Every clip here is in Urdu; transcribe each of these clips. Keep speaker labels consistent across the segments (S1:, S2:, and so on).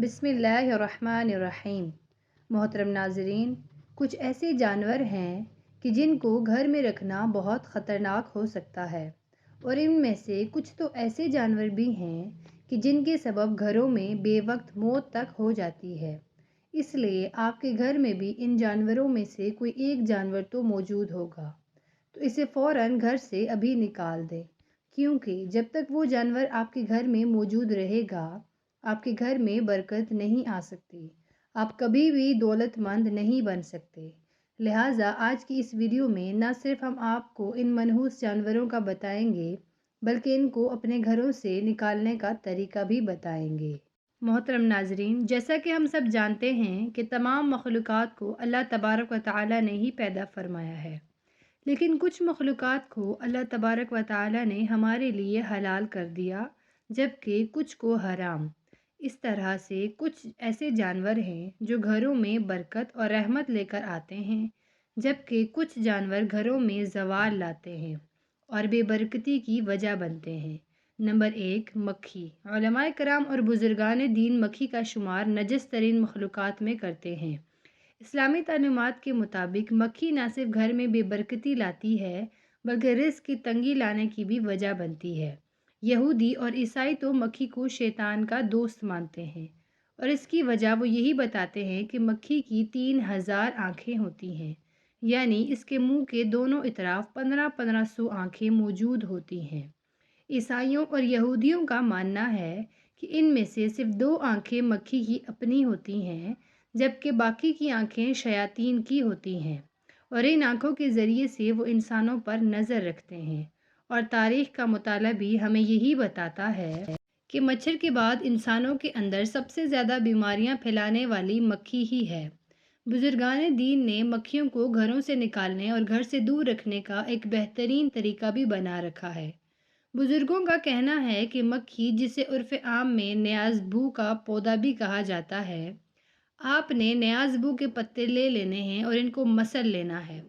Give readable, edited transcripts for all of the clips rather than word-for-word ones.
S1: بسم اللہ الرحمن الرحیم۔ محترم ناظرین، کچھ ایسے جانور ہیں کہ جن کو گھر میں رکھنا بہت خطرناک ہو سکتا ہے، اور ان میں سے کچھ تو ایسے جانور بھی ہیں کہ جن کے سبب گھروں میں بے وقت موت تک ہو جاتی ہے۔ اس لیے آپ کے گھر میں بھی ان جانوروں میں سے کوئی ایک جانور تو موجود ہوگا، تو اسے فوراً گھر سے ابھی نکال دیں، کیونکہ جب تک وہ جانور آپ کے گھر میں موجود رہے گا، آپ کے گھر میں برکت نہیں آ سکتی، آپ کبھی بھی دولت مند نہیں بن سکتے۔ لہٰذا آج کی اس ویڈیو میں نہ صرف ہم آپ کو ان منحوس جانوروں کا بتائیں گے، بلکہ ان کو اپنے گھروں سے نکالنے کا طریقہ بھی بتائیں گے۔ محترم ناظرین، جیسا کہ ہم سب جانتے ہیں کہ تمام مخلوقات کو اللہ تبارک و تعالیٰ نے ہی پیدا فرمایا ہے، لیکن کچھ مخلوقات کو اللہ تبارک و تعالیٰ نے ہمارے لیے حلال کر دیا، جبکہ کچھ کو حرام۔ اس طرح سے کچھ ایسے جانور ہیں جو گھروں میں برکت اور رحمت لے کر آتے ہیں، جبکہ کچھ جانور گھروں میں زوال لاتے ہیں اور بے برکتی کی وجہ بنتے ہیں۔ نمبر 1، مکھی۔ علماء کرام اور بزرگان دین مکھی کا شمار نجس ترین مخلوقات میں کرتے ہیں۔ اسلامی تعلیمات کے مطابق مکھی نہ صرف گھر میں بے برکتی لاتی ہے، بلکہ رزق کی تنگی لانے کی بھی وجہ بنتی ہے۔ یہودی اور عیسائی تو مکھی کو شیطان کا دوست مانتے ہیں، اور اس کی وجہ وہ یہی بتاتے ہیں کہ مکھی کی 3000 آنکھیں ہوتی ہیں، یعنی اس کے منہ کے دونوں اطراف 1500 آنکھیں موجود ہوتی ہیں۔ عیسائیوں اور یہودیوں کا ماننا ہے کہ ان میں سے صرف 2 آنکھیں مکھی کی اپنی ہوتی ہیں، جبکہ باقی کی آنکھیں شیاطین کی ہوتی ہیں، اور ان آنکھوں کے ذریعے سے وہ انسانوں پر نظر رکھتے ہیں۔ اور تاریخ کا مطالعہ بھی ہمیں یہی بتاتا ہے کہ مچھر کے بعد انسانوں کے اندر سب سے زیادہ بیماریاں پھیلانے والی مکھی ہی ہے۔ بزرگان دین نے مکھیوں کو گھروں سے نکالنے اور گھر سے دور رکھنے کا ایک بہترین طریقہ بھی بنا رکھا ہے۔ بزرگوں کا کہنا ہے کہ مکھی، جسے عرف عام میں نیاز بو کا پودا بھی کہا جاتا ہے، آپ نے نیاز بو کے پتے لے لینے ہیں اور ان کو مسل لینا ہے،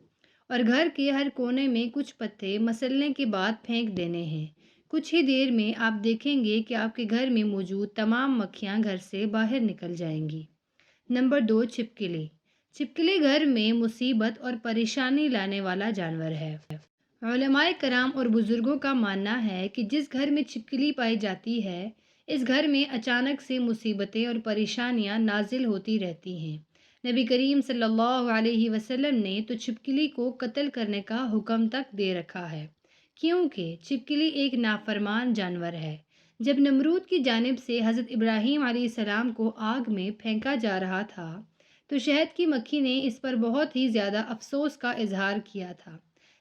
S1: اور گھر کے ہر کونے میں کچھ پتے مسلنے کے بعد پھینک دینے ہیں۔ کچھ ہی دیر میں آپ دیکھیں گے کہ آپ کے گھر میں موجود تمام مکھیاں گھر سے باہر نکل جائیں گی۔ نمبر 2، چھپکلی۔ چھپکلی گھر میں مصیبت اور پریشانی لانے والا جانور ہے۔ علماء کرام اور بزرگوں کا ماننا ہے کہ جس گھر میں چھپکلی پائی جاتی ہے، اس گھر میں اچانک سے مصیبتیں اور پریشانیاں نازل ہوتی رہتی ہیں۔ نبی کریم صلی اللہ علیہ وسلم نے تو چھپکلی کو قتل کرنے کا حکم تک دے رکھا ہے، کیونکہ چھپکلی ایک نافرمان جانور ہے۔ جب نمرود کی جانب سے حضرت ابراہیم علیہ السلام کو آگ میں پھینکا جا رہا تھا، تو شہد کی مکھی نے اس پر بہت ہی زیادہ افسوس کا اظہار کیا تھا،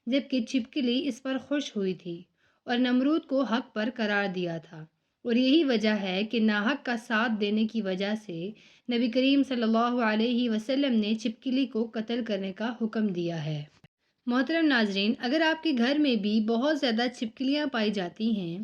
S1: جبکہ چھپکلی اس پر خوش ہوئی تھی اور نمرود کو حق پر قرار دیا تھا۔ اور یہی وجہ ہے کہ ناحق کا ساتھ دینے کی وجہ سے نبی کریم صلی اللہ علیہ وسلم نے چھپکلی کو قتل کرنے کا حکم دیا ہے۔ محترم ناظرین، اگر آپ کے گھر میں بھی بہت زیادہ چھپکلیاں پائی جاتی ہیں،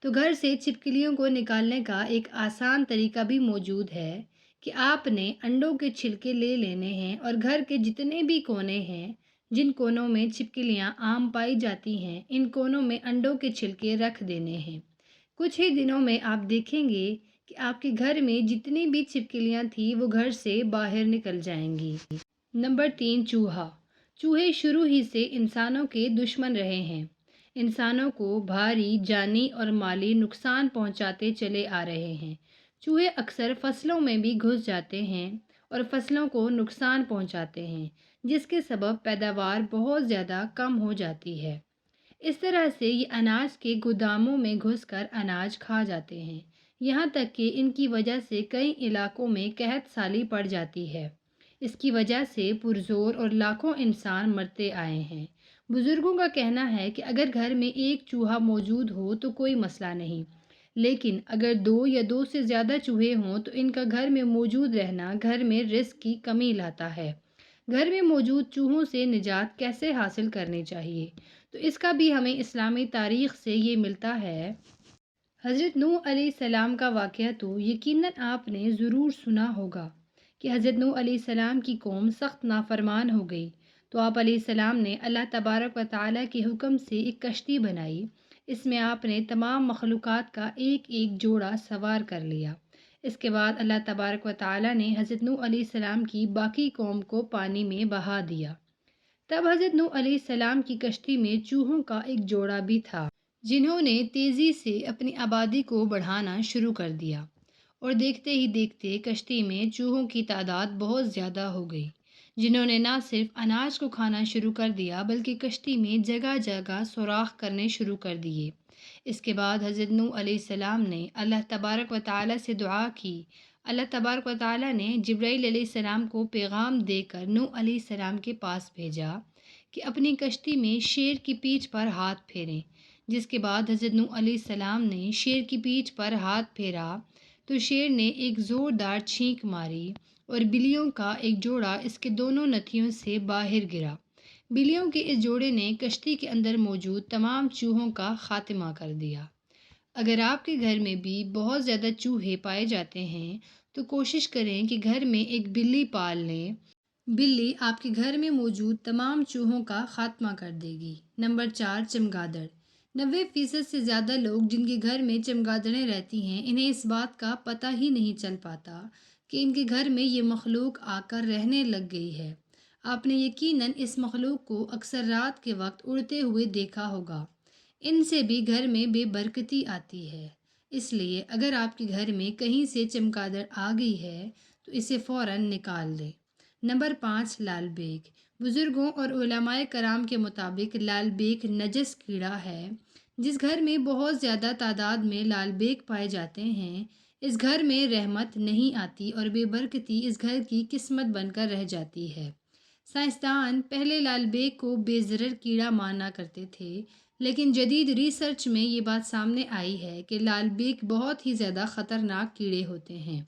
S1: تو گھر سے چھپکلیوں کو نکالنے کا ایک آسان طریقہ بھی موجود ہے کہ آپ نے انڈوں کے چھلکے لے لینے ہیں، اور گھر کے جتنے بھی کونے ہیں جن کونوں میں چھپکلیاں عام پائی جاتی ہیں، ان کونوں میں انڈوں کے چھلکے رکھ دینے ہیں۔ کچھ ہی دنوں میں آپ دیکھیں گے کہ آپ کے گھر میں جتنی بھی چھپکلیاں تھیں وہ گھر سے باہر نکل جائیں گی۔ نمبر 3، چوہا۔ چوہے شروع ہی سے انسانوں کے دشمن رہے ہیں، انسانوں کو بھاری جانی اور مالی نقصان پہنچاتے چلے آ رہے ہیں۔ چوہے اکثر فصلوں میں بھی گھس جاتے ہیں اور فصلوں کو نقصان پہنچاتے ہیں، جس کے سبب پیداوار بہت زیادہ کم ہو جاتی ہے۔ اس طرح سے یہ اناج کے گوداموں میں گھس کر اناج کھا جاتے ہیں، یہاں تک کہ ان کی وجہ سے کئی علاقوں میں قحط سالی پڑ جاتی ہے۔ اس کی وجہ سے پرزور اور لاکھوں انسان مرتے آئے ہیں۔ بزرگوں کا کہنا ہے کہ اگر گھر میں ایک چوہا موجود ہو تو کوئی مسئلہ نہیں، لیکن اگر 2 یا 2 سے زیادہ چوہے ہوں تو ان کا گھر میں موجود رہنا گھر میں رزق کی کمی لاتا ہے۔ گھر میں موجود چوہوں سے نجات کیسے حاصل کرنی چاہیے، تو اس کا بھی ہمیں اسلامی تاریخ سے یہ ملتا ہے۔ حضرت نوح علیہ السلام کا واقعہ تو یقیناً آپ نے ضرور سنا ہوگا کہ حضرت نوح علیہ السلام کی قوم سخت نافرمان ہو گئی، تو آپ علیہ السلام نے اللہ تبارک و تعالیٰ کے حکم سے ایک کشتی بنائی۔ اس میں آپ نے تمام مخلوقات کا ایک ایک جوڑا سوار کر لیا۔ اس کے بعد اللہ تبارک و تعالیٰ نے حضرت نوح علیہ السلام کی باقی قوم کو پانی میں بہا دیا۔ تب حضرت نوح علیہ السلام کی کشتی میں چوہوں کا ایک جوڑا بھی تھا، جنہوں نے تیزی سے اپنی آبادی کو بڑھانا شروع کر دیا، اور دیکھتے ہی دیکھتے کشتی میں چوہوں کی تعداد بہت زیادہ ہو گئی، جنہوں نے نہ صرف اناج کو کھانا شروع کر دیا بلکہ کشتی میں جگہ جگہ سوراخ کرنے شروع کر دیے۔ اس کے بعد حضرت نوح علیہ السلام نے اللہ تبارک و تعالیٰ سے دعا کی۔ اللہ تبارک و تعالیٰ نے جبرائیل علیہ السلام کو پیغام دے کر نوح علیہ السلام کے پاس بھیجا کہ اپنی کشتی میں شیر کی پیٹھ پر ہاتھ پھیریں۔ جس کے بعد حضرت نوح علیہ السلام نے شیر کی پیٹھ پر ہاتھ پھیرا تو شیر نے ایک زوردار چھینک ماری اور بلیوں کا ایک جوڑا اس کے دونوں نتھیوں سے باہر گرا۔ بلیوں کے اس جوڑے نے کشتی کے اندر موجود تمام چوہوں کا خاتمہ کر دیا۔ اگر آپ کے گھر میں بھی بہت زیادہ چوہے پائے جاتے ہیں تو کوشش کریں کہ گھر میں ایک بلی پال لیں۔ بلی آپ کے گھر میں موجود تمام چوہوں کا خاتمہ کر دے گی۔ نمبر 4، چمگادڑ۔ 90% سے زیادہ لوگ جن کے گھر میں چمگادڑیں رہتی ہیں، انہیں اس بات کا پتہ ہی نہیں چل پاتا کہ ان کے گھر میں یہ مخلوق آ کر رہنے لگ گئی ہے۔ آپ نے یقیناً اس مخلوق کو اکثر رات کے وقت اڑتے ہوئے دیکھا ہوگا۔ ان سے بھی گھر میں بے برکتی آتی ہے، اس لیے اگر آپ کے گھر میں کہیں سے چمگادڑ آ گئی ہے تو اسے فوراً نکال دیں۔ نمبر 5، لال بیگ۔ بزرگوں اور علماء کرام کے مطابق لال بیگ نجس کیڑا ہے۔ جس گھر میں بہت زیادہ تعداد میں لال بیگ پائے جاتے ہیں، اس گھر میں رحمت نہیں آتی اور بے برکتی اس گھر کی قسمت بن کر رہ جاتی ہے۔ سائنسدان پہلے لال بیگ کو بے ضرر کیڑا مانا کرتے تھے، لیکن جدید ریسرچ میں یہ بات سامنے آئی ہے کہ لال بیگ بہت ہی زیادہ خطرناک کیڑے ہوتے ہیں۔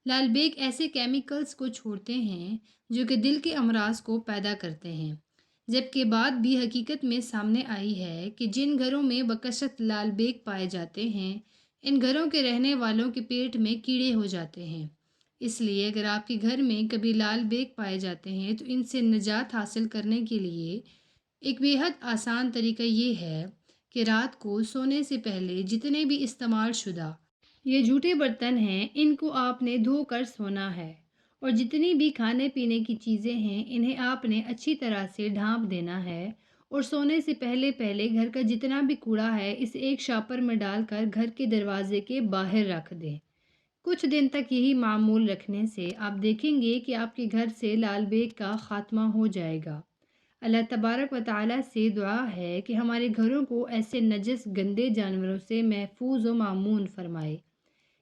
S1: لال بیگ ایسے کیمیکلز کو چھوڑتے ہیں جو کہ دل کے امراض کو پیدا کرتے ہیں، جبکہ بات بھی حقیقت میں سامنے آئی ہے کہ جن گھروں میں بکثرت لال بیگ پائے جاتے ہیں، ان گھروں کے رہنے والوں کے پیٹ میں کیڑے ہو جاتے ہیں۔ اس لیے اگر آپ کے گھر میں کبھی لال بیگ پائے جاتے ہیں تو ان سے نجات حاصل کرنے کے لیے ایک بے حد آسان طریقہ یہ ہے کہ رات کو سونے سے پہلے جتنے بھی استعمال شدہ یہ جھوٹے برتن ہیں، ان کو آپ نے دھو کر سونا ہے، اور جتنی بھی کھانے پینے کی چیزیں ہیں انہیں آپ نے اچھی طرح سے ڈھانپ دینا ہے، اور سونے سے پہلے گھر کا جتنا بھی کوڑا ہے اسے ایک شاپر میں ڈال کر گھر کے دروازے کے باہر رکھ دیں۔ کچھ دن تک یہی معمول رکھنے سے آپ دیکھیں گے کہ آپ کے گھر سے لال بیگ کا خاتمہ ہو جائے گا۔ اللہ تبارک و تعالیٰ سے دعا ہے کہ ہمارے گھروں کو ایسے نجس گندے جانوروں سے محفوظ و مامون فرمائے۔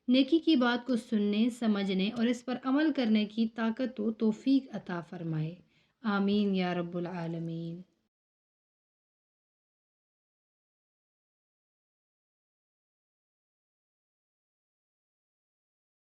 S1: نیکی کی بات کو سننے، سمجھنے اور اس پر عمل کرنے کی طاقت و توفیق عطا فرمائے۔ آمین یا رب العالمین۔